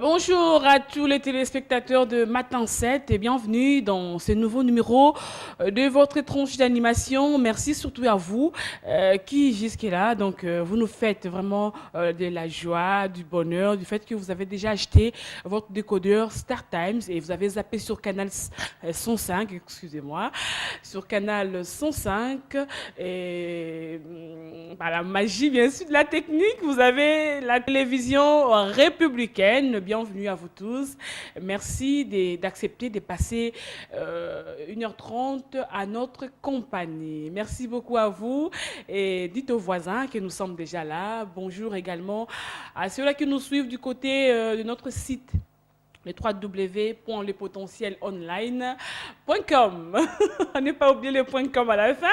Bonjour à tous les téléspectateurs de Matin 7 et bienvenue dans ce nouveau numéro de votre tronche d'animation. Merci surtout à vous qui jusque-là, vous nous faites vraiment de la joie, du bonheur, du fait que vous avez déjà acheté votre décodeur Star Times et vous avez zappé sur canal 105, excusez-moi, sur canal 105 et par la magie bien sûr de la technique, vous avez la télévision républicaine. Bienvenue à vous tous. Merci d'accepter de passer 1h30 à notre compagnie. Merci beaucoup à vous et dites aux voisins que nous sommes déjà là. Bonjour également à ceux-là qui nous suivent du côté de notre site, le www.lepotentielonline.com. On n'est pas oublié le .com à la fin.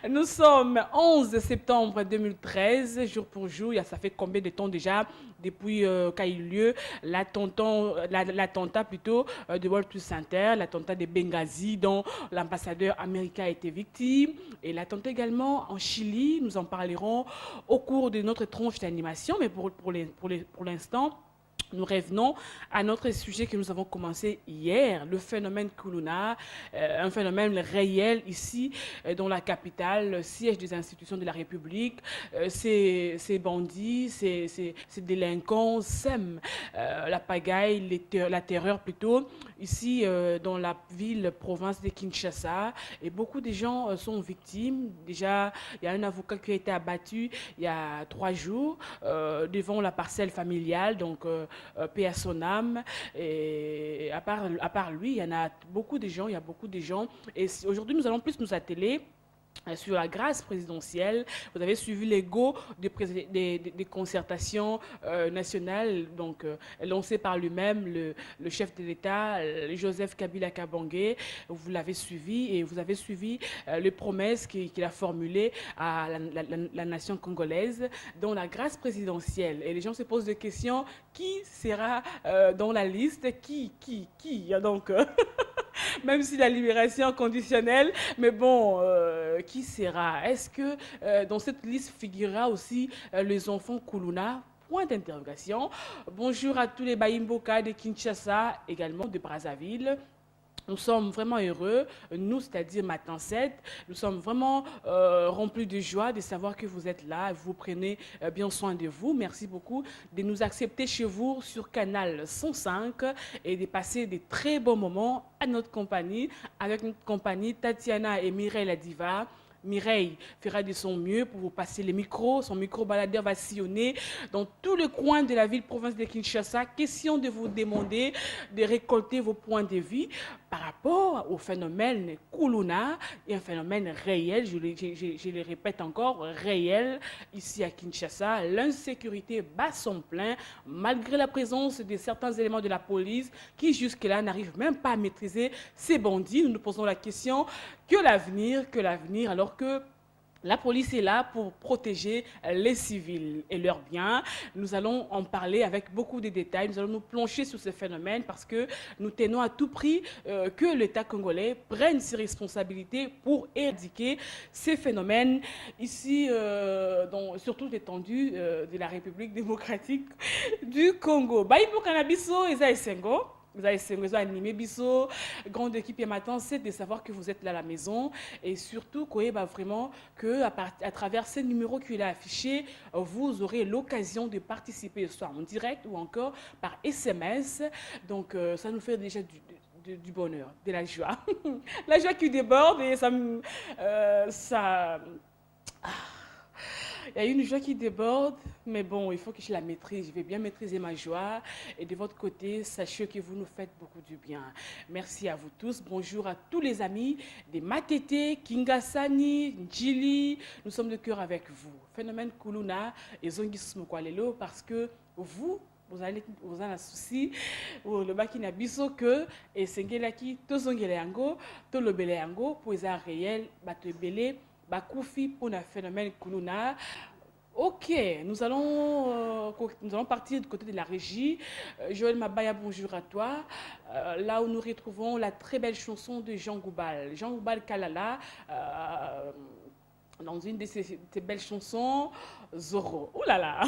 Nous sommes 11 septembre 2013, jour pour jour. Ça fait combien de temps déjà depuis qu'a eu lieu l'attentat plutôt de World Trade Center, l'attentat de Benghazi dont l'ambassadeur américain a été victime, et l'attentat également en Chili. Nous en parlerons au cours de notre tronche d'animation, mais pour l'instant, nous revenons à notre sujet que nous avons commencé hier, le phénomène Kuluna, un phénomène réel ici dans la capitale, siège des institutions de la République. Ces bandits, ces délinquants sèment la pagaille, la terreur plutôt, ici dans la province de Kinshasa. Et beaucoup de gens sont victimes. Déjà, il y a un avocat qui a été abattu il y a 3 jours devant la parcelle familiale, donc paix à son âme. Et à part lui, il y en a beaucoup de gens, Et aujourd'hui, nous allons plus nous atteler sur la grâce présidentielle. Vous avez suivi les go des concertations nationales, lancées par lui-même, le chef de l'État, Joseph Kabila Kabange. Vous l'avez suivi et vous avez suivi les promesses qu'il a formulées à la nation congolaise dans la grâce présidentielle. Et les gens se posent des questions. Qui sera dans la liste? Qui donc même si la libération conditionnelle, mais bon, qui sera? Est-ce que dans cette liste figurera aussi les enfants Kuluna? Point d'interrogation. Bonjour à tous les Bayimboka de Kinshasa, également de Brazzaville. Nous sommes vraiment heureux, nous, c'est-à-dire Matin 7, nous sommes vraiment remplis de joie de savoir que vous êtes là, vous prenez bien soin de vous. Merci beaucoup de nous accepter chez vous sur Canal 105 et de passer des très bons moments à notre compagnie, avec notre compagnie Tatiana et Mireille la Diva. Mireille fera de son mieux pour vous passer les micros. Son micro-baladeur va sillonner dans tous les coins de la ville-province de Kinshasa. Question de vous demander de récolter vos points de vue par rapport au phénomène Kuluna, et un phénomène réel, je le répète encore, réel ici à Kinshasa. L'insécurité bat son plein malgré la présence de certains éléments de la police qui jusque-là n'arrivent même pas à maîtriser ces bandits. Nous nous posons la question, que l'avenir, alors que la police est là pour protéger les civils et leurs biens. Nous allons en parler avec beaucoup de détails. Nous allons nous plonger sur ce phénomène parce que nous tenons à tout prix que l'État congolais prenne ses responsabilités pour éradiquer ces phénomènes ici, surtout l'étendue de la République démocratique du Congo. Baïbo Canabiso, Eza Esengo. Vous avez animé Bisso, grande équipe et matin, c'est de savoir que vous êtes là à la maison et surtout vraiment qu'à travers ces numéros qu'il a affichés, vous aurez l'occasion de participer, soit en direct ou encore par SMS. Donc ça nous fait déjà du bonheur, de la joie. La joie qui déborde et ça... Il y a une joie qui déborde, mais bon, il faut que je la maîtrise. Je vais bien maîtriser ma joie. Et de votre côté, sachez que vous nous faites beaucoup du bien. Merci à vous tous. Bonjour à tous les amis des Matete, Kingasani, Njili. Nous sommes de cœur avec vous. Phénomène Kuluna et Zongi Smukwalelo, parce que vous vous avez un souci le baki na biso que et sengelaki tozongela yango to lobele yango pour ça réel bato ebele bakufi pour un phénomène kununa. Ok, nous allons partir du côté de la régie. Joël Mabaya, bonjour à toi. Là où nous retrouvons la très belle chanson de Jean Goubal. Jean Goubal Kalala, dans une de ses belles chansons, Zorro. Oh là là.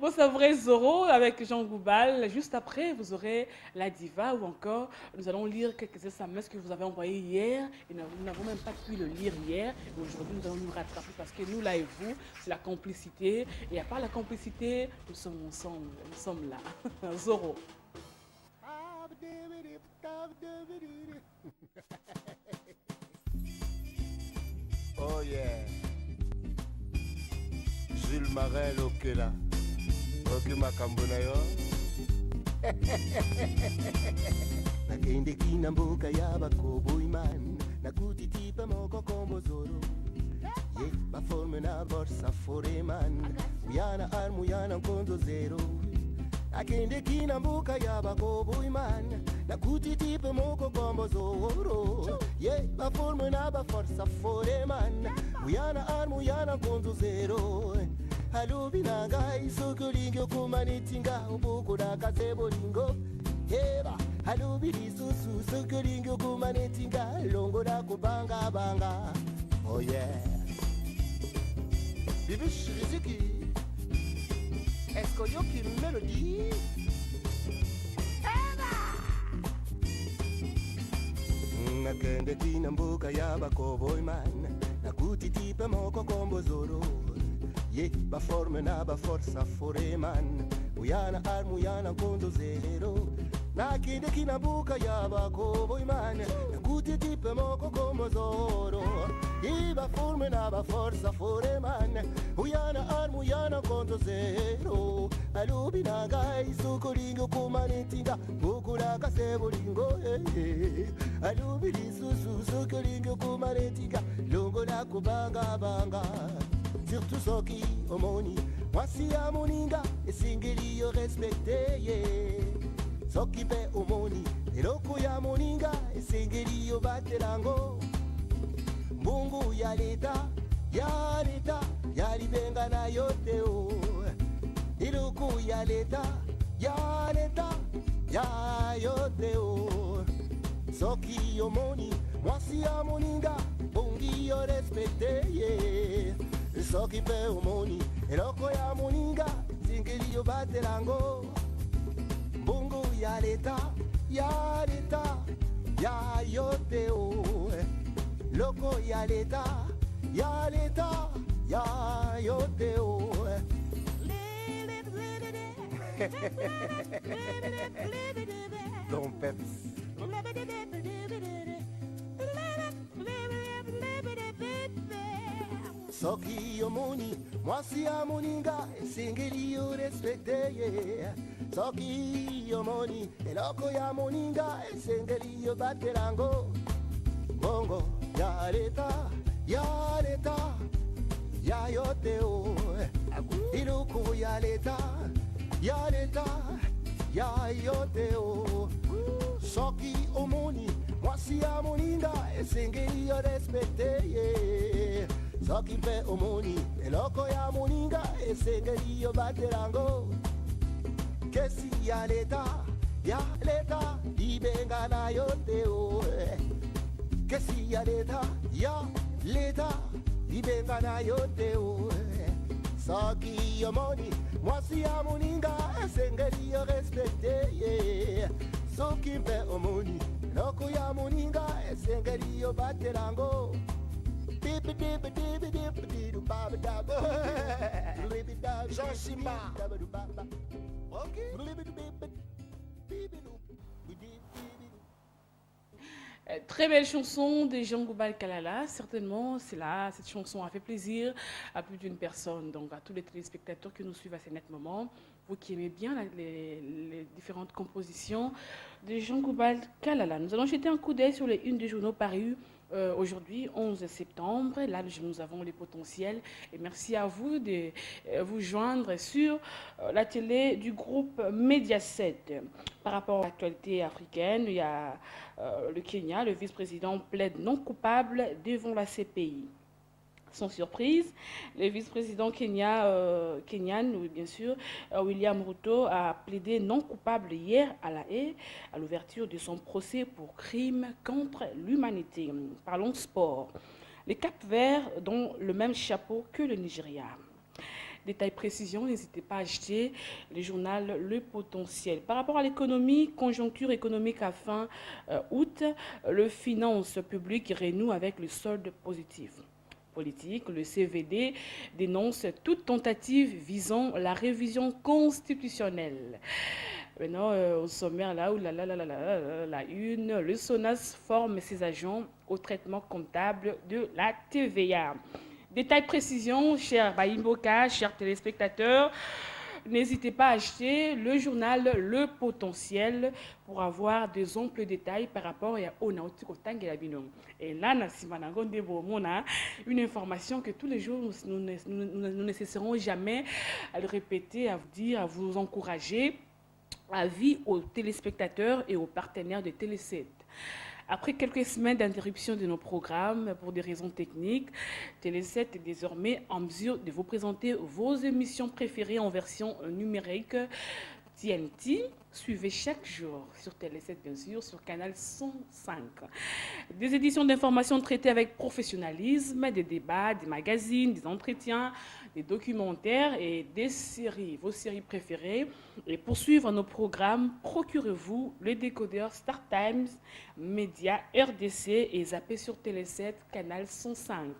Vous saurez Zorro avec Jean Goubal. Juste après, vous aurez La Diva ou encore, nous allons lire quelques SMS que vous avez envoyés hier. Et nous n'avons même pas pu le lire hier. Aujourd'hui, nous allons nous rattraper parce que nous, là et vous, c'est la complicité. Et à part la complicité, nous sommes ensemble. Nous sommes là. Zorro. Oh yeah. Jules Marel Okela. Oki makambo na yo. Nakende kina mboka ya bakoboy man. Nakutitipa moko kombo zoro. Ye baforme na borsa fore man. Uyana armu yana kondo zero. Nakende kina mboka ya bakoboy man. Nakutitipa moko kombo zoro. Ye baforme na borsa fore man. Uyana armu yana kondo zero. Halubi nangai sokolingo kumanitinga ubuko da kasebolingo heba halubi lisusu sokolingo kumanitinga longo da kubanga banga. Oh yeah. Bibish riziki Est-ce qu'il y mélodie Nakende tina mbuka ya bakoboy man Nakutitipa moko kombo zoro. Ye ba forme na ba forza fore man. Uyana armu yana kondo zero. Na kinde kina buka ya ba koboy man. Nakuti tipe moko como zoro. Ye ba forme na ba forza fore man. Uyana armu yana kondo zero. Alubi na gai sukolingo kumanetinga. Bukura kasebolingo. Alubi lisusu sukolingo kumanetinga. Longo na kubanga banga. Surtout Soki Omoni, voici à Moninga, et Singeli yo respecté, yeah. Soki pe Omoni, et loko ya Moninga, et Singeli yo batelango. Mungu ya leta, ya libenga na yote o. Iloko ya leta, ya yote o. Soki Omoni, voici à Moninga, bongi yo respecté, yeah. Soki pe omoni, eloko ya moninga, singeli yo batelango. Bungu ya leta, ya yote o. Loko ya leta, ya yote o. Don Peps. Soki omoni, mwasi ya moninga, singeli yo respecte, yeah. Soki omoni, eloko ya moninga, singeli yo batelango. Bongo, ya leta, ya yote o. Iloko ya leta, ya yote o. Soki omoni, mwasi ya moninga, singeli yo respecte, yeah. Soki pe omoni, eloko ya moninga, esengeli yo batelango. Kesi ya leta, ibenga na yote o. Kesi ya leta, ibenga na yote o. Soki omoni, mwasi ya moninga, esengeli yo respecte, yeah. Soki pe omoni, eloko ya moninga, esengeli yo batelango. Jean Simba. Très belle chanson de Jean Goubal Kalala. Certainement, cette chanson a fait plaisir à plus d'une personne. Donc, à tous les téléspectateurs qui nous suivent à ce net moment, vous qui aimez bien les différentes compositions de Jean Goubal Kalala. Nous allons jeter un coup d'œil sur les unes des journaux parus Aujourd'hui, 11 septembre, là nous avons les potentiels et merci à vous de vous joindre sur la télé du groupe Mediaset. Par rapport à l'actualité africaine, il y a le Kenya, le vice-président plaide non coupable devant la CPI. Sans surprise, le vice-président kenyan, oui, bien sûr, William Ruto, a plaidé non coupable hier à La Haye, à l'ouverture de son procès pour crime contre l'humanité. Parlons de sport. Les Cap-Verts dont le même chapeau que le Nigeria. Détails précisions, n'hésitez pas à acheter le journal Le Potentiel. Par rapport à l'économie, conjoncture économique à fin août, le finance publique renoue avec le solde positif. Politique, le CVD dénonce toute tentative visant la révision constitutionnelle. Maintenant, au sommaire, là où la une, le SONAS forme ses agents au traitement comptable de la TVA. Détails, précisions, cher Baïmboka, chers téléspectateurs, n'hésitez pas à acheter le journal Le Potentiel pour avoir des amples détails par rapport à Onaotiko Tangelabino. Et là, on a une information que tous les jours, nous ne cesserons jamais à le répéter, à vous dire, à vous encourager. Avis aux téléspectateurs et aux partenaires de Télé7. Après quelques semaines d'interruption de nos programmes pour des raisons techniques, Télé7 est désormais en mesure de vous présenter vos émissions préférées en version numérique TNT. Suivez chaque jour sur Télé7, bien sûr, sur Canal 105. Des éditions d'informations traitées avec professionnalisme, des débats, des magazines, des entretiens, des documentaires et des séries, vos séries préférées. Et pour suivre nos programmes, procurez-vous le décodeur Star Times, Média RDC et zappez sur Télé7, Canal 105.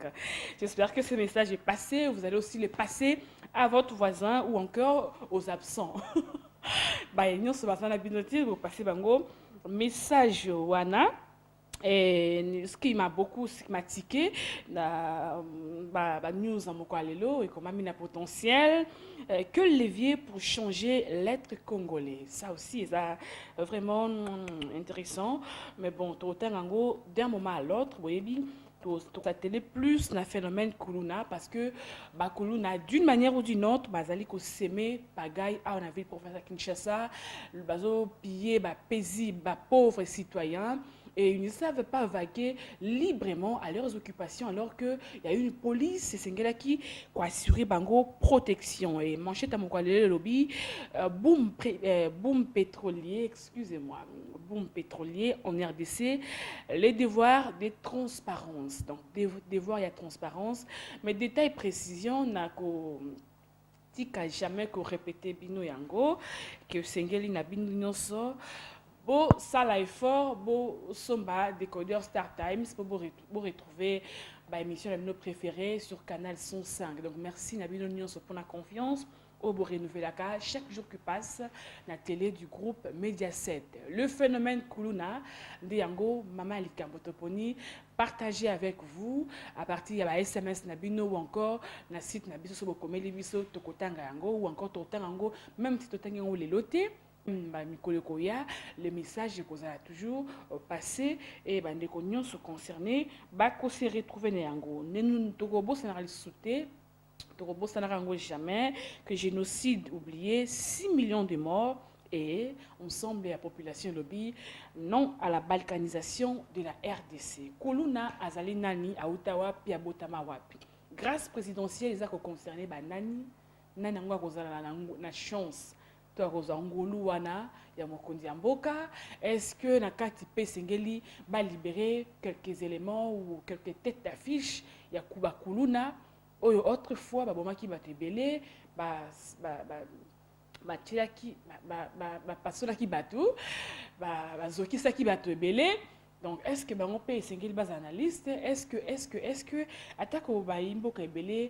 J'espère que ce message est passé. Vous allez aussi le passer à votre voisin ou encore aux absents. Vous passez bango message wana. Et ce qui m'a beaucoup stigmatisé, news en Mokwalelo et comme un potentiel, que le levier pour changer l'être congolais. Ça aussi, c'est vraiment intéressant. Mais bon, d'un moment à l'autre, vous voyez bien, la télé plus un phénomène Kuluna parce que Kuluna d'une manière ou d'une autre bazali ko s'aimer pagaille on a vu le professeur Kinshasa le bazo piller paisible pauvres citoyens et ils ne savent pas vaquer librement à leurs occupations alors qu'il y a une police c'est qui assurer bango protection et manchette à mon le lobby boom pétrolier excusez-moi boom pétrolier en RDC les devoirs de transparence donc devoir il y a transparence mais détails précision n'a qu'au tika jamais qu'au répéter bino yango que sengeli na bino nyonso Beau sala effort, beau somba décodeur Star Times pour vous retrouver l'émission de nos préférées sur Canal 105. Donc merci Nabino Nyonso pour la confiance. Au beau renouveler chaque jour qui passe la télé du groupe Mediaset. Le phénomène Kuluna de Yango Mama Likambotoponi partagé avec vous à partir de SMS Nabino ou encore na site Nabiso Sobokomeli Biso Tokotanga Yango ou encore Totangango même si Totangango les lotés. Les messages que vous avez toujours passé et les gens concernés se retrouver nous jamais que génocide oublié 6 millions de morts et ensemble la population lobby non à la balkanisation de la RDC. Kuluna azali nani à Ottawa pia botama wapi. Grâce présidentielle ils a concerné nani ngwa kozala na chance est-ce que Nakati P. Sengeli va libérer quelques éléments ou quelques têtes d'affiche il y a Kuba Kuluna autrefois Bomaki Batebele Pasolaki Batu Zokisaki Batebele. Donc, est-ce que on peut essayer les analystes? Est-ce que attaque au baïmbo kebele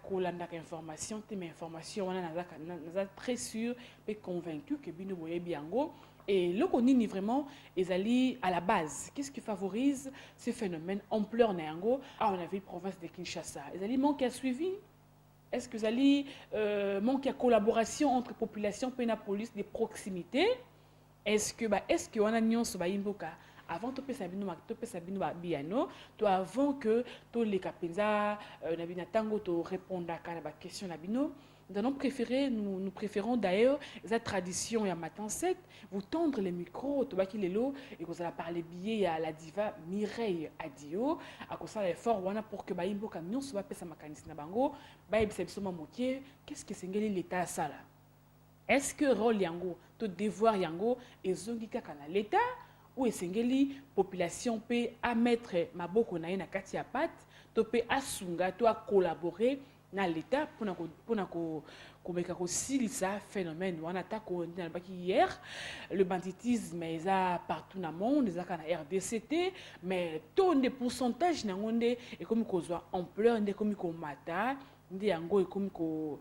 kolanda information, mais information on a très sûr et convaincu que bino boye biango et le koni vraiment ils allaient à la base. Qu'est-ce qui favorise ce phénomène ampleur néango? On a vu province de Kinshasa. Ils allaient manquer à suivi. Est-ce que vous allez manquer à collaboration entre population et la police de proximité? Est-ce que on a nyonso baïmboka avant to pesa bino ba biano to avant que to les kapenza na bina tango to répondre à la question na bino. Nous préférons d'ailleurs la tradition ya matin 7, vous tendre les micros, to baki lelo et vous allez parler billet à la diva Mireille Adio, à cause ça l'effort wana pour que baimbo camion soit pesa makanisi na bango, ba biso motier, qu'est-ce que c'est l'état ça là? Est-ce que rôle yango, to devoir yango ezongi kaka na l'état ou esengeli population peut à mettre maboko na na kati ya pat, to peut asunga to a collaborer na l'état pour na ko silisa phénomène wana ta ko na baki hier le banditisme est partout dans le monde les kana RDCT mais ton de pourcentage na ngonde et comme ko zo ampleur ndé comme ko mata ndé yango et comme ko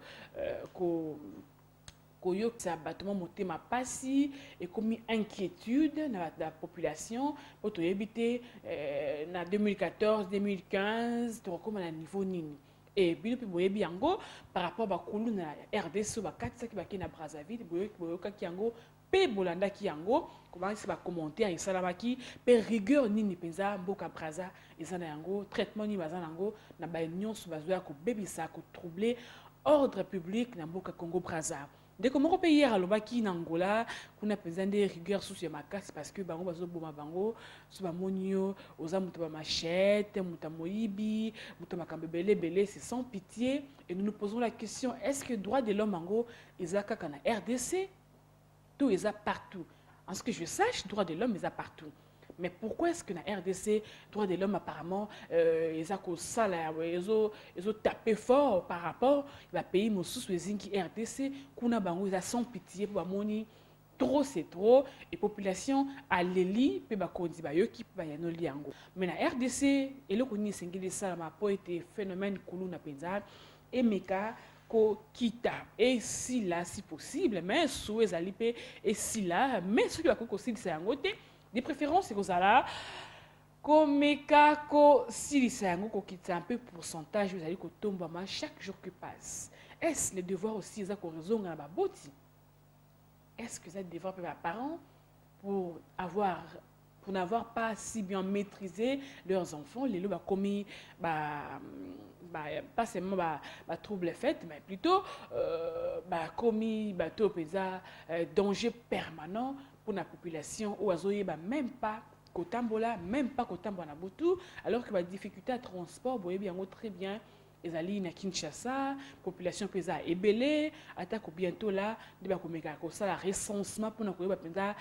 koyokisa battement motema pasi et comme inquiétude na la population pour to éviter na 2014 2015 to comme na niveau nini et bino pe boyebi yango par rapport ba kulu na RDC ba katisa ki ba ki na Brazzaville boyoka ki yango pe bolanda ki yango comment se ba commentaire et salamaki pe rigueur nini penza mboka Brazza ezana yango traitement ni bazana yango na ba nyonso bazoya ko bebisa ko troubler ordre public na mboka Congo Brazza. Dès que mon pays à l'Obaki Angola, qu'on a besoin de rigueur sous ma casse parce que bango bazo boma bango, sous ma monio, aux amours de machette, mutamoibi, mutamakambele belé, c'est sans pitié. Et nous nous posons la question est-ce que droit de l'homme ango, ezaka kana RDC, tout est partout. En ce que je sache, droit de l'homme est partout. Mais pourquoi est-ce que la RDC, droit de l'homme, apparemment, ils ont tapé fort par rapport à pays qui RDC, qu'on a bango, ils ont sans pitié pour moni, trop c'est trop, et population à l'élite, peut bakondi ba yo qui peut y aller yango. Mais la RDC, et le koni sengeli ça ma po été phénomène koulou na penza, et meka ko kita et si là si possible, mais sous les alipé et si là, mais ce qui va aussi c'est yango te. De préférence, c'est que ça là, comme kako si c'est un un peu pourcentage, vous allez que tombe chaque jour qui passe. Est-ce le devoir aussi ça qu'on raison dans la boti? Est-ce que c'est le devoir pour les parents pour n'avoir pas si bien maîtrisé leurs enfants, les lots commis pas seulement trouble fait, mais plutôt commis danger permanent pour la population ou azoye même pas kotambola même pas kotambola botu alors que la difficulté à transport boye bien très bien les alliés na Kinshasa population pesa ebelé attaque bientôt là de ba komeka ko ça la recensement pour na koyeba penza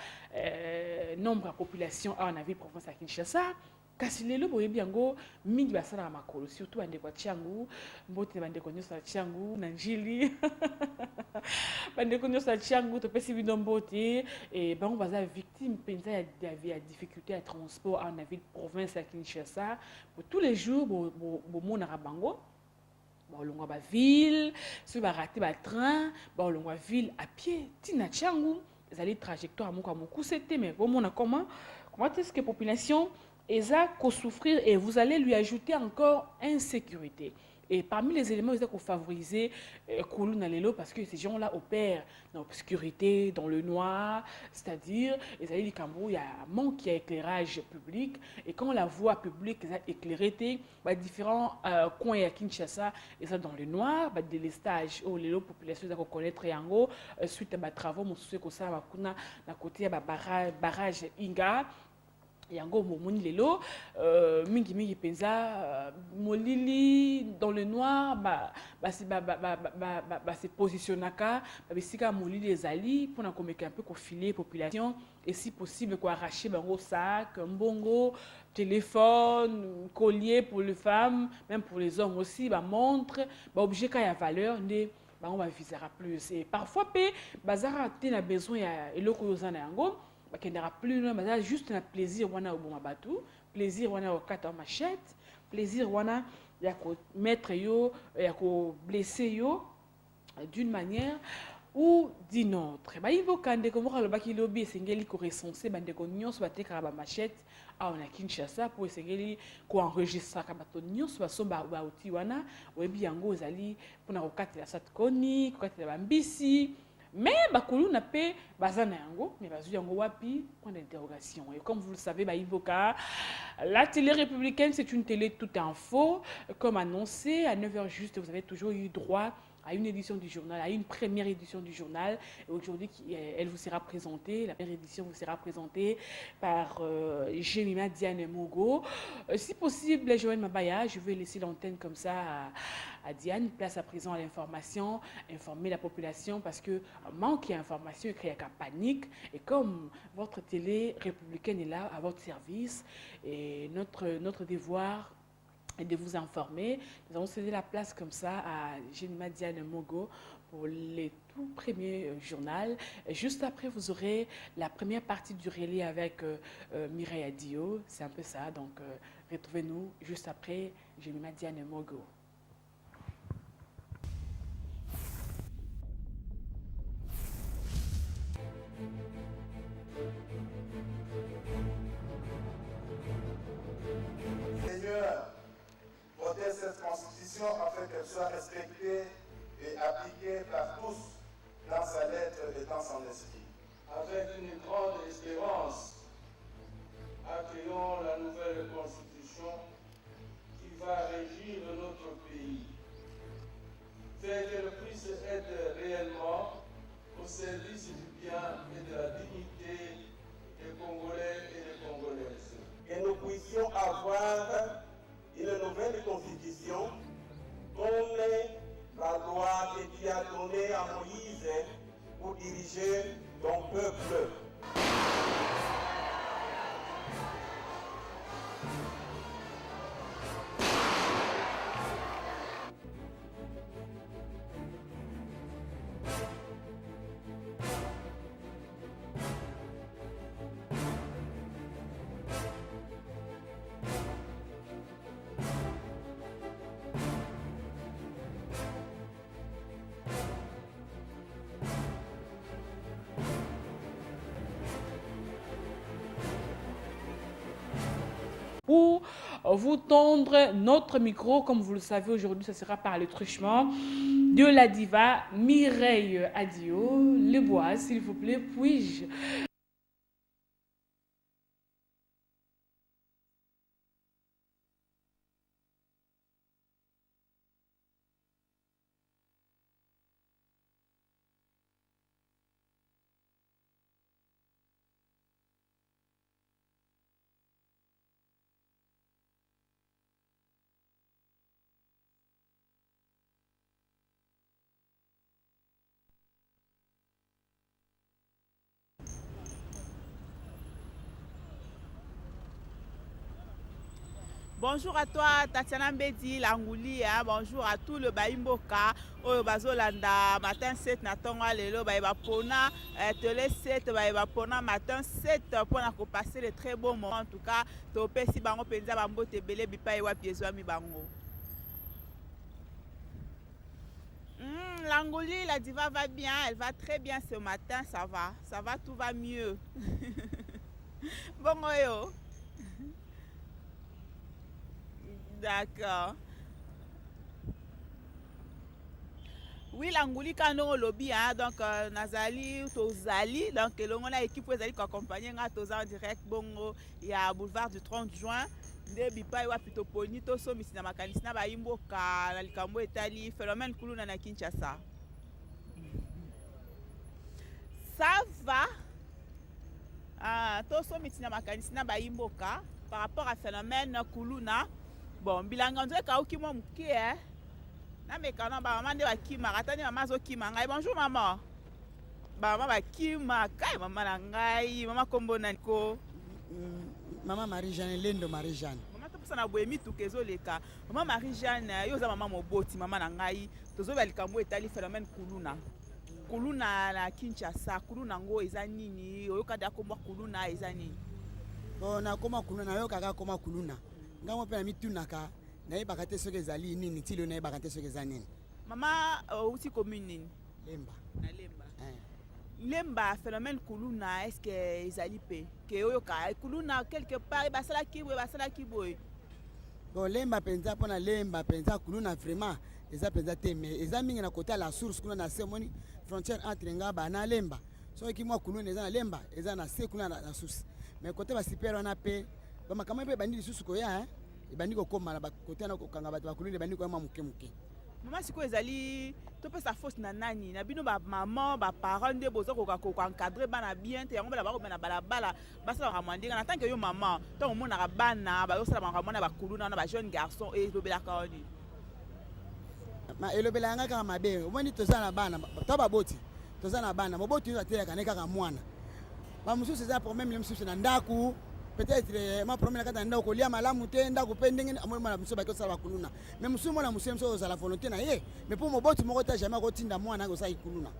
nombre de population en ville province à Kinshasa kasi lelo boye biango mingi basala makolo surtout ande kwa Tchangu mbote bande konyo sa Tchangu na njili bande konyo sa Tchangu to pesi binombote et bango baza victime penza ya difficulté à transport en ville province à Kinshasa pour tous les jours bo mona bango bon longwa ba ville si ba rater ba train bon longwa ville à pied tina Tchangu les aller trajectoire moko moku c'était mais bon mona comment est-ce que population et ça qu'on souffrir et vous allez lui ajouter encore insécurité. Et parmi les éléments qu'il faut favoriser parce que ces gens-là opèrent dans l'obscurité, dans le noir, c'est-à-dire il y a un manque d'éclairage public et quand la voie publique est éclairée, différents coins à Kinshasa et ça dans le noir, des délestage où les populations doivent connaître yango suite à travaux mon souci que ça va côté barrage Inga yango momoni lelo mingi penza molili dans le noir se positionnaka bisika molili ezali pour na komeka un peu filer population et si possible quoi arracher bango sac mbongo téléphone collier pour les femmes même pour les hommes aussi montre objet ka ya valeur ne bango visera plus et parfois pe bazara te na besoin ya eloko yozana yango qu'il n'y aura plus juste un plaisir wana au bon bateau plaisir wana au kata machette plaisir wana ya ko mettre yo ya ko blesser yo d'une manière ou d'une autre il faut quand comme le baki lobby sengeli ko recenser bande ko nyonso bateka ba machette a on a Kinshasa pour sengeli ko enregistrer ka bato nyonso basomba ba uti wana webi yango ezali pour na ko katela sat koni ko katela mbisi Mais bakulu n'a pas bazana yango, mais bazu yango wapi, point d'interrogation. Et comme vous le savez, Ivoka, la télé républicaine, c'est une télé tout info. Comme annoncé, à 9h juste, vous avez toujours eu droit à une édition du journal, à une première édition du journal. Et aujourd'hui, elle vous sera présentée, la première édition vous sera présentée par Jemima Diane Mogo. Si possible, Joël Mabaya, je vais laisser l'antenne comme ça à Diane, place à présent à l'information, informer la population parce que manque d'information et créer panique. Et comme votre télé républicaine est là à votre service, et notre devoir et de vous informer. Nous allons céder la place comme ça à Jemima Diane Mogo pour les tout premiers journaux. Et juste après, vous aurez la première partie du relais avec Mireille Adio. C'est un peu ça. Donc, retrouvez-nous juste après Jemima Diane Mogo. Seigneur, votez cette constitution afin qu'elle soit respectée et appliquée par tous dans sa lettre et dans son esprit. Avec une grande espérance, accueillons la nouvelle constitution qui va régir notre pays. Fait qu'elle puisse être réellement au service du bien et de la dignité des Congolais et des Congolaises. Que nous puissions avoir une nouvelle constitution comme la loi que tu as donnée à Moïse pour diriger ton peuple. Pour vous tendre notre micro, comme vous le savez aujourd'hui, ce sera par le truchement de la diva Mireille Adio. Le bois, s'il vous plaît, puis-je Bonjour à toi, Tatiana Mbedi, Langouli, hein? Bonjour à tout le Baimboka, Oyo Bazolanda, matin 7, Natonga Lelo, Baïba Pona, Télé 7, Baïba Pona, matin 7, pour nous passer de très bons moments. En tout cas, Topé si Bango Penza Bambo Tebele, Bipa Ewa Piezwa Mi Bango. Langouli, la diva va bien, elle va très bien ce matin, ça va, tout va mieux. Bon, yo. D'accord. Oui, Langouli Kano lobby, hein, donc Nazali, Tozali, donc on a équipe qui est accompagnée en direct, bongo, il y a boulevard du 30 juin. Ndebi pa iwa plutôt poni to so misina makanisina ba imboka na likambo etali phénomène kuluna na Kinshasa. Ça va. To so misina makanisina ba imboka par rapport à phénomène kuluna. Bon, bilanga nzwe ka ukimo mukie na mekana ba mama nde bakima katani mama zo kima ngai. Bonjour maman. Ba mama bakima kai mama na ngai, mama kombo naniko. Maman Marie-Jeanne, Lendo Marie-Jeanne. Maman to na boemi tukezo leka. Maman Marie-Jeanne, yo za maman moboti mama na ngai. Tozo ba likambo etali phénomène kuluna. Kuluna na Kinshasa, kuluna ngo eza nini? Oyoka da komba kuluna eza nini? Bon, na koma kuluna yo kaka koma kuluna. Ngamo pe na mitunaka na yebaka te soki ezali nini tilo na yebaka te soki eza nini. Mama uti commune nini? Lemba. Na Lemba. Lemba phénomène kuluna est-ce que ezali pe ke oyo ka kuluna quelque part basala ki boy. Bon, Lemba penza pona Lemba penza kuluna vraiment eza mpenza te, mais eza mingi na côté la source kuna na se moni frontière entre Ngaba na Lemba. Soki mwa kuluna eza na Lemba eza na se kuna na source, mais côté ba super wana pe ba makambo pe bandi lisusu ko ya ebandi kokoma na ba côté na kokanga bato bakuluna ebandi ko muke muke. Maman siko ezali to pe sa fausse na nani na bino ba maman ba parents de bozo ko encadrer bana bien te yango bala ba ko na balabala basa ba mandinga na tant que yo maman to mo na bana ba yo sala ba mwana ba kuluna na ba jeune garçon et lobela kaoni ma elobela nga kaka mabe omoni toza na bana to baboti toza na bana moboti yo atelaka ne kaka mwana ba mususu eza problème mususu na ndaku peut-être ma problème kata ndako kolia malamu te ndako pe ndenge amoni mwana mususu ba ko sala kuluna mais mususu mwana mususu so za la volonté na ye mais pour moboti moko ta jamais ko tinda mwana ko sa ikuluna.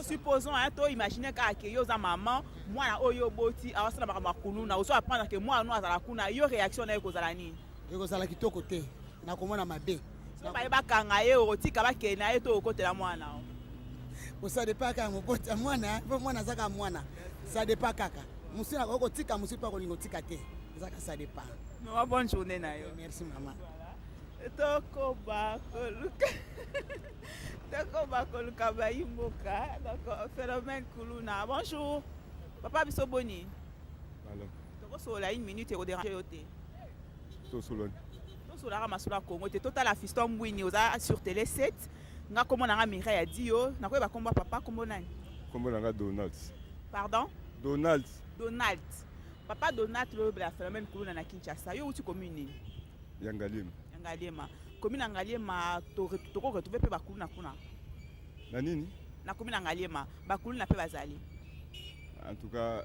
Supposons to imaginer ka ke yo za maman mwana oyo boti awasala ba kuluna oso apprendre que mwana no azala kuna yo réaction na ko zala nini ko zala kitoko te na komona mabe ba bakanga ye otika bakena ye to okotela mwana ça dépend kaka moboti ya mwana po mwana zaka mwana ça dépend kaka musina ko tika musipa ko lingo tika te zaka ça dépend. Maman bonne journée na yo. Merci maman. Toko ba koluka ba imboka donc phénomène kuluna. Bonjour papa biso boni. Alors toko sola une minute et au déranger yote to solon solara masula Congo te total la fiston mwini oza sur télé 7 nga kombo na nga Mireille a dit yo na ko ba kombo papa kombo nani kombo na nga Donald. Pardon Donald papa Donald le la phénomène kuluna na Kinshasa yo uti commune Ngaliema commune Ngaliema to retrouver pe ba kuluna kuna na nini na commune Ngaliema ba kuluna pe bazali en tout cas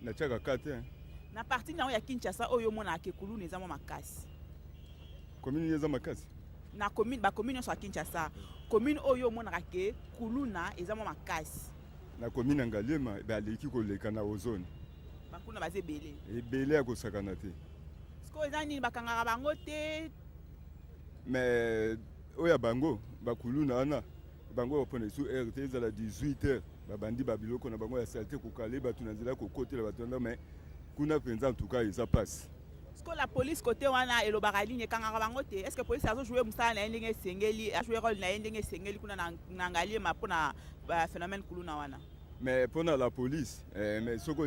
na chaka kate na partie na ya Kinshasa oyo mona ke kuluna eza mo makasi commune eza makasi na commune ba commune so Kinshasa commune oyo mona ke kuluna eza mo makasi na commune Ngaliema ba leki ko leka na ozone bakuna baze belé ebele ko sakana te sko eza nini bakanga bango te mais oya bango bakuluna ana bango opone su RT eza la 18h babandi babiloko na bango ya salte ko kale batu na nzela ko côté la batu na mais kuna penza en tout cas eza passe. Est-ce que la police côté wana elobaka ligne kanga bango te est-ce que police azo jouer musala na ndenge sengeli a jouer rôle na ndenge sengeli kuna na Ngaliema pona phénomène kuluna wana mais pona la police mais soko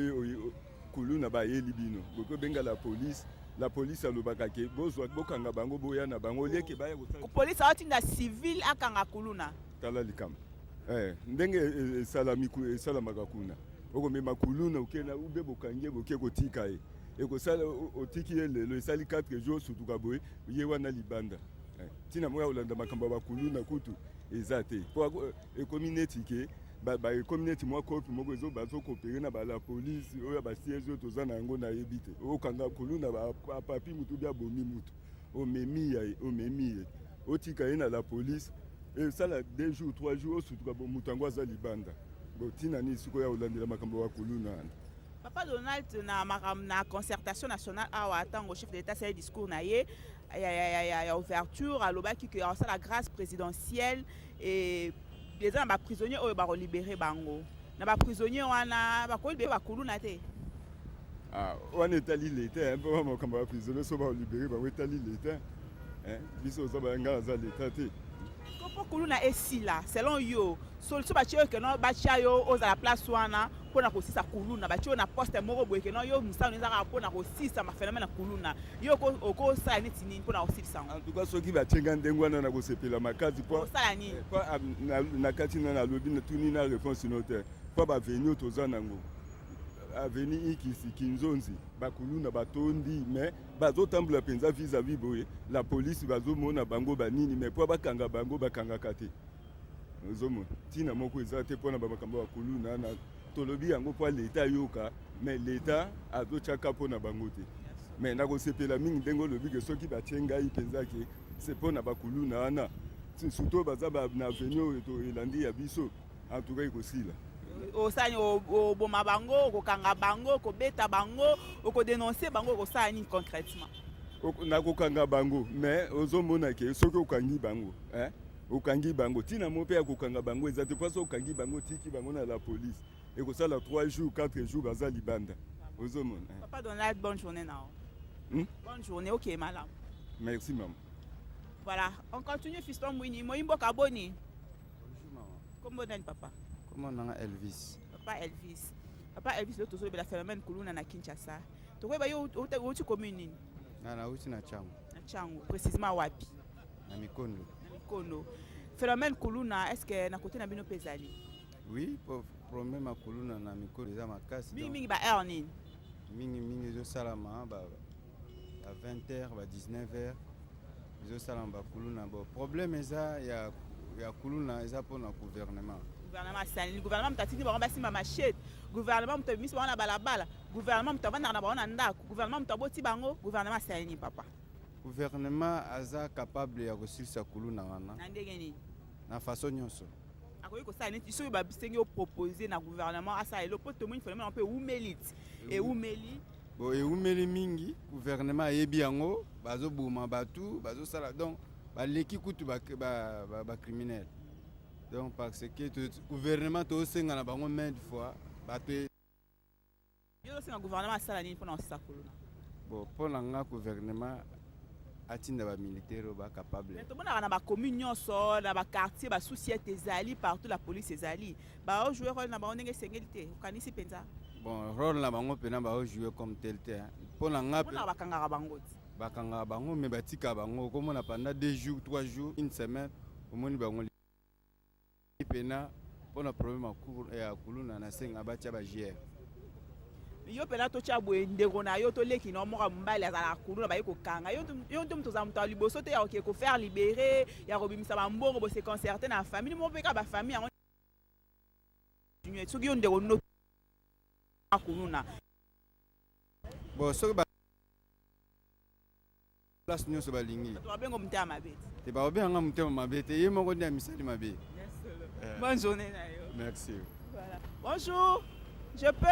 kuluna ba yeli bino boko benga la police alobaka ke bozwa bokanga bango boya na bango leke ba ya ko police atinda civil akanga kuluna tala likam ndenge salamaka kuna oko mema kuluna ukena ube bokange boke kotika e ekosala otiki lelo esali 4 jours sutuka boye ye wana libanda tina moya olanda makambo bakuluna kutu eza te po community ke ba community moi kopi moko ezo bazo coopérer na ba la police oya ba siège toza na yango na yebite okanga kuluna ba papi mutu bia bomi mutu omemi otika ye na la police et ça la 2 jours 3 jours sutuka bo mutu ngo aza libanda bo tina ni siko ya olandela makambo bakuluna. Papa Donald na concertation nationale awa tango chef de l'état c'est discours na ye ya ouverture alobaki que ça la grâce présidentielle et les gens ba prisonniers oyo ba libérer bango na ba prisonniers wana ba ko libérer ba kuluna te wana etali l'état un peu makambo ba prisonniers so ba libérer ba etali l'état biso so ba ngala za l'état te kopo kuluna esila selon yo solution ba tio que non ba tia yo aux à la place wana pona ko sisa kuluna ba tio na poste moko boye que non yo musana nzaka pona ko sisa ma phénomène kuluna yo ko sa ni tini pona ko sisa en tout cas soki ba tenga ndengwana na ko sepela makati po sala ni na kati na lobi na tuni na réponse notaire po ba venir toza nango avenir ikisi kinzonzi bakuluna batondi mais bazotambula penza vis-à-vis boye la police bazomona bango banini mais po bakanga bango bakanga kate ozomona tina moko eza te pona bamakambo bakuluna na tolobi yango po l'état yoka mais l'état azochaka pona bango te mais nakosepela mingi ndenge olobi ke soki batie ngai penza ke c'est pona bakuluna wana surtout baza na avenir oyo to elandi ya biso en tout cas ekosila osani oboma bango okokanga bango okobeta bango okodénoncer bango okosala nini concrètement nakokanga bango mais ozomona ke soki okangi bango okangi bango tina mo pe ya kokanga bango eza te poso okangi bango tiki bango na la police ekosala 3 jours 4 jours baza libanda ozomona. Papa Donald, bonne journée now. Bonne journée, ok madame. Merci maman. Voilà, on continue, fiston Mouini. Moïmbo Kaboni. Bonjour maman. Comment on papa? Comment on a Elvis? Papa Elvis. Papa Elvis, l'autre chose, le phénomène Kuluna na Kinshasa. Tu vois, où tu communes? Na uti na changu. Na Changu, précisément wapi? Na Mikondo. Na Mikondo. Phénomène Kuluna, est-ce que na côté na bino pesali? Oui, pour problème à Kuluna na Mikondo, ça m'a cassé. Mingi ba earning. Mingi zo salama ba à 20h, ba 19h. Zo salama Kuluna. Bon, problème eza ya Kuluna eza pour na gouvernement. Gouvernement sani, le gouvernement mtatini ba ngamba simba machete. Gouvernement mtabimisi ba na balabala. Gouvernement mtavanda na ba na ndako. Gouvernement mtaboti bango, gouvernement sani papa. Gouvernement aza capable ya kosilisa Kuluna wana. Na ndenge ni? Na façon nyonso. Akoki ko sala neti so ba bisengi o proposer na gouvernement asa elo po tomoni phénomène un peu oumelite. Et oumeli bon et oumeli mingi gouvernement yebi yango bazo bouma batu bazo sala donc ba leki kutu ba criminel. Donc parce que le gouvernement to senga na bango maintes fois bato yo senga gouvernement sala nini pona osisa Kuluna. Bon pour nga gouvernement atinda ba militaire ba capable. Mais to mona na ba commune nyonso na ba quartier ba société ezali partout la police ezali. Ba o jouer rôle na ba onenge sengelité okanisi penza. Bon rôle na bango pena ba o jouer comme tel tel. Pour nga pona ba kangaka bango. Ba kangaka bango mais batika bango comme on a pendant 2 jours, 3 jours, une semaine au moni bango pena pona problème à Kuluna na senga batia ba GR. Yo pena to cha boye ndeko na yo to leki no moka mbali azala Kuluna ba yiko kanga yo to mto za mto liboso te ya ko faire libérer ya robimisa ba mbongo bo se concerter na famille mo peka ba famille yango soki yo ndeko no Kuluna. Bon so ba place nyonso balingi. To abengo mtema mabete. Te ba obenga mtema mabete ye moko ndi misali mabe. Bonne journée Nayo. Merci. Voilà. Bonjour. Je peux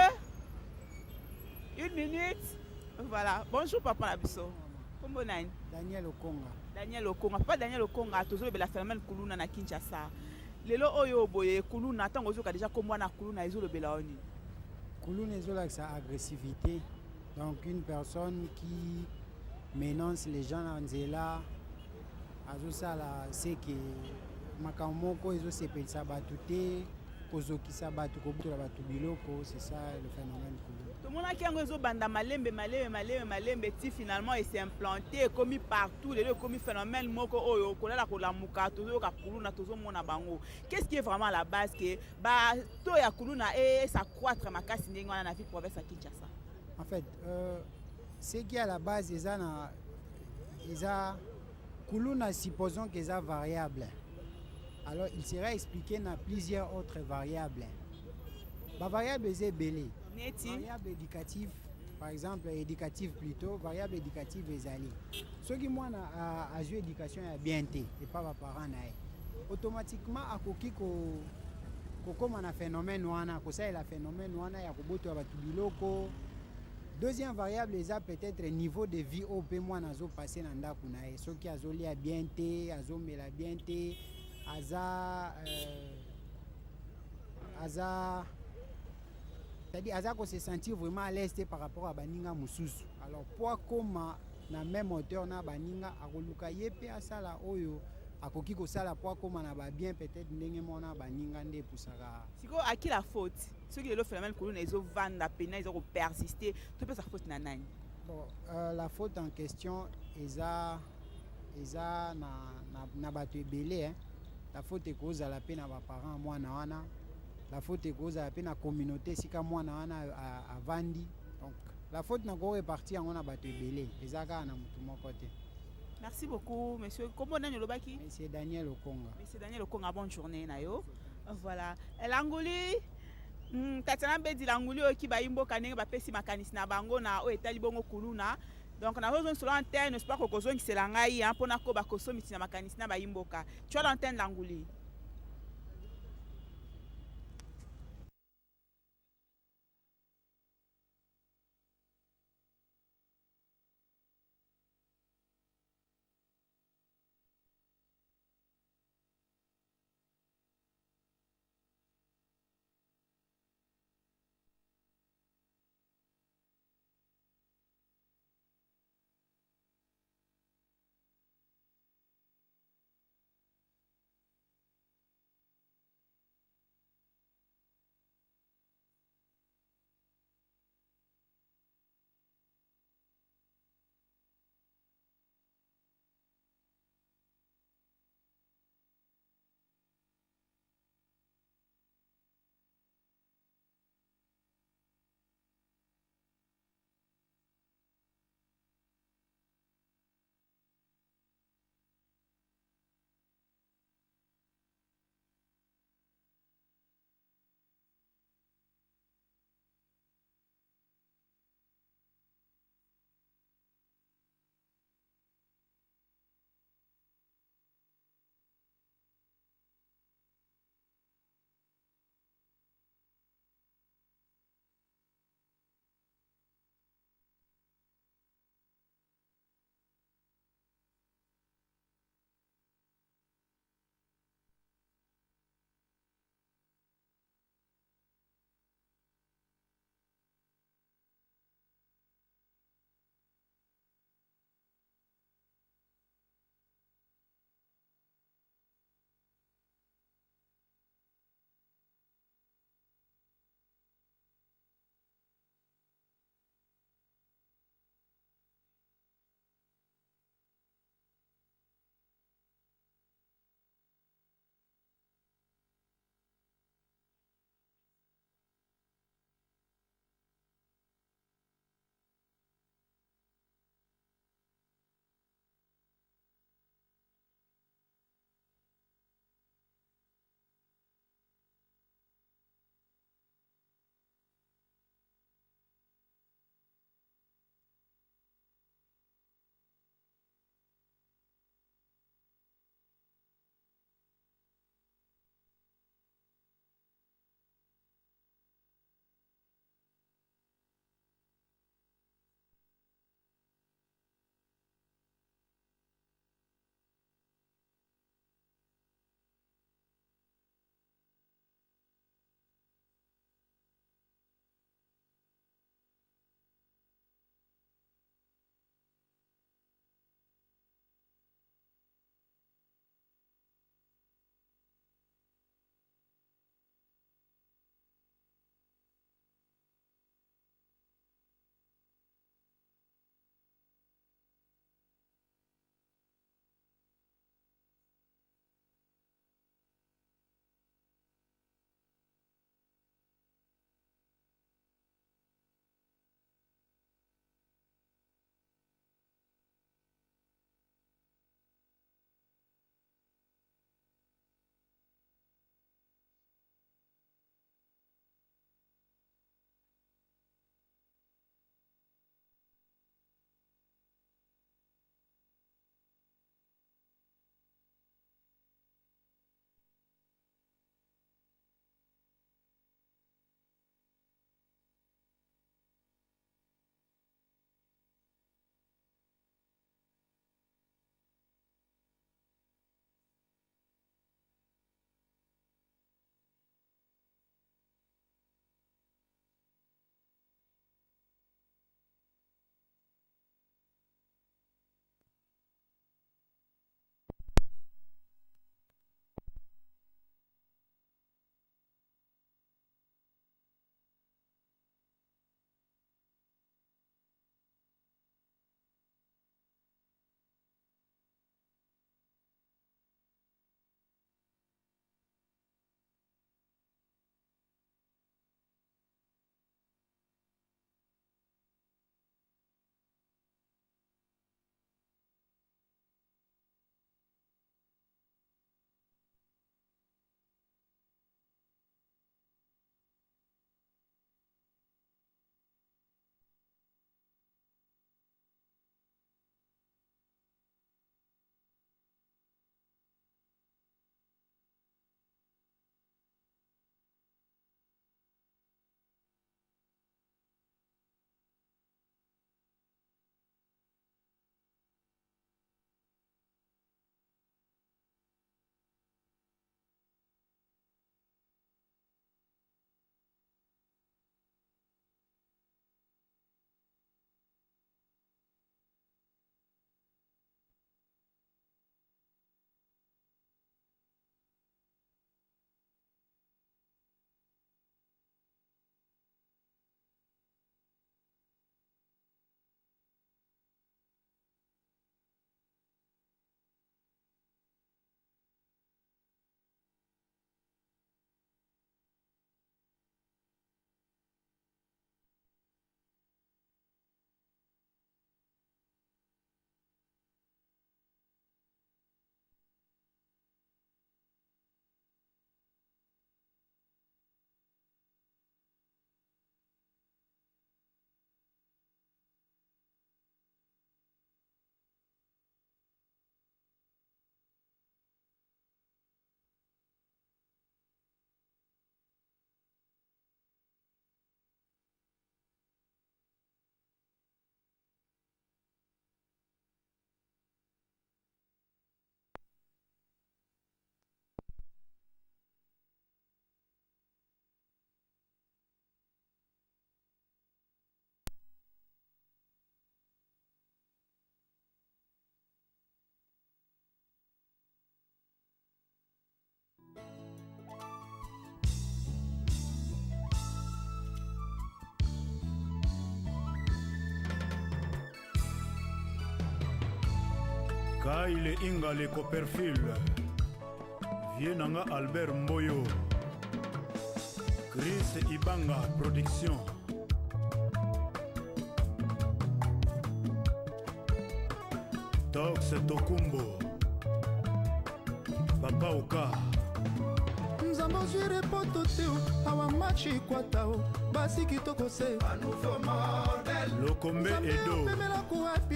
1 minute. Voilà. Bonjour papa Nabiso. Comment nani? Daniel Okonga. Daniel Okonga. Papa Daniel Okonga toujours be la phénomène Kuluna na Kinshasa. Lelo oyo boye Kuluna tango zoka déjà comme na Kuluna ezolo bela oni. Kuluna ezola sa agressivité. Donc une personne qui menace les gens en zela azosala c'est que makamoko ezosepelisa bato te kozokisa bato kobutola bato biloko, c'est ça le phénomène Kuluna. Tout le monde a qui a banda malembe ti finalement il s'est implanté commis partout les commis phénomène moko oyo kolela ko lamuka tozo ka Kuluna tozo mona bango. Qu'est-ce qui est vraiment la base que ba to ya Kuluna et ça croître makasi ndenge wana na ville province à Kinshasa? En fait, ce qui est à la base Kuluna, supposons qu'ils sont variables. Alors, il sera expliqué dans plusieurs autres variables. La variable est belée. Variable éducative, par exemple, éducative plutôt, variable éducative est allée. Ceux qui ont joué éducation est bien et pas les parents. Automatiquement, à koki comme un phénomène wana, ko ça est la phénomène wana ya koboto ba tubiloko. Deuxième variable est peut-être le niveau de vie au peu moins nazo passé dans ndaku na e. Ceux qui azo lia bien té, azo mela bien té, c'est-à-dire aza ko se sentir vraiment à l'aise par rapport à baninga mususu. Alors pour comme na même hauteur na baninga akoluka yepe asala oyo akoki ko sala pour comme na ba bien peut-être ndenge mona baninga nde pusaka. Siko à qui la faute? Ceux qui le phénomène Kuluna ils ont vendre la peine, ils ont persister. Tout peut sa faute na nani? Bon, la faute en question eza na bato ebele hein. La faute est cause à la peine à parents mwana wana. La faute est cause à la peine à communauté sika mwana wana à vandi. Donc la faute n'a pas réparti en on a bato ebele. Ezaka na mutu moko te. Merci beaucoup monsieur. Comment nani lobaki? Monsieur Daniel Okonga. Monsieur Daniel Okonga, bonne journée nayo. Voilà. Elanguli Tatiana Mbedi Languli qui ba imbo kanenge ba pesi makanisi na bango na o etali bongo Kuluna. Donc na besoin sur l'antenne, j'espère que kozongi selangai hein pona ko ba kosomi na makanisi na ba imboka. Tu as l'antenne Languli. Kaile Inga le Copperfield, Vienanga Albert Mboyo, Chris Ibanga Production, Tox Tokumbo, Papa Oka. Nzambo jure poto teo, awa machi kwa tao, basi kitoko se. Lokombe Edo. Pemela kuwapi